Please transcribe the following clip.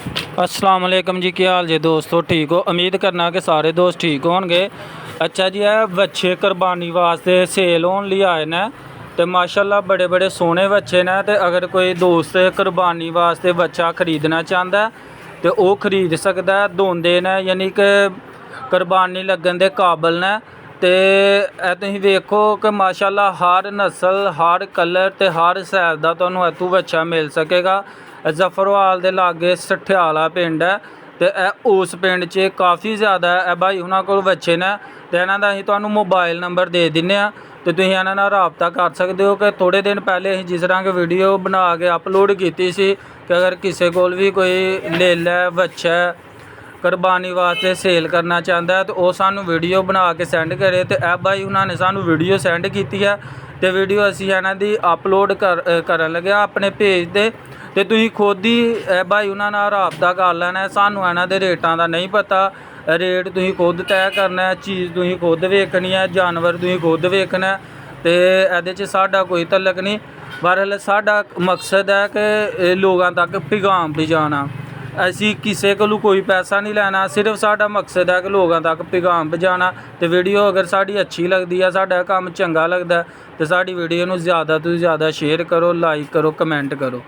अस्सलाम वालेकुम जी, क्या हाल जी दोस्तों, ठीक हो? उम्मीद करना कि सारे दोस्त ठीक होंगे। अच्छा जी, बच्चे कुरबानी वास्ते सेल होने लिए आए न ते माशाल्लाह बड़े बड़े सोहने बच्चे न। ते अगर कोई दोस्त कुरबानी वास्ते बच्चा खरीदना चाहता है तो वह खरीद सकता है। दोंदे न यानी कि कुरबानी लगन दे काबल न। तो तुसीं वेखो कि माशाल्लाह हर नस्ल, हर कलर ते हर सैल का तुहानूं इत्थों बच्चा मिल सकेगा। जफरवाल दे लागे सठियाला पिंड है तो उस पिंड च काफ़ी ज़्यादा भाई उन्होंने को बच्चे ने। तो इन्हों का असीं तुहानूं मोबाइल नंबर दे दिन्ने आ तो तुसीं इन्हां नाल राबता कर सकते हो। कि थोड़े दिन पहले असीं जिस तरह की वीडियो बना के अपलोड की सी कि अगर किसी को भी कोई ले लै बच्चा कुरबानी वास्ते सेल करना चाहता है तो वह सानू वीडियो बना के सेंड करे। तो भाई उन्होंने सानू वीडियो सेंड की है तो वीडियो असी इन्हां दी अपलोड करन लगे अपने पेज ते। तो तुसीं खुद ही भाई उन्हां नाल राबता कर लेना है। सानू इन्हां दे रेटां दा नहीं पता, रेट तुसीं खुद तय करना है, चीज़ तुसीं खुद वेखनी है, जानवर तुसीं खुद वेखना है। तो इहदे च साडा कोई तलक नहीं। बहरहाल साडा मकसद है कि लोगों तक पैगाम पहुँचाना। असी किसी को कोई पैसा नहीं लेना, सिर्फ साडा मकसद है कि लोगों तक पैगाम पहुँचाना। तो वीडियो अगर साड़ी अच्छी लगती है, साडा काम चंगा लगता है तो साड़ी वीडियो नूं ज़्यादा तो ज़्यादा शेयर करो, लाइक करो, कमेंट करो।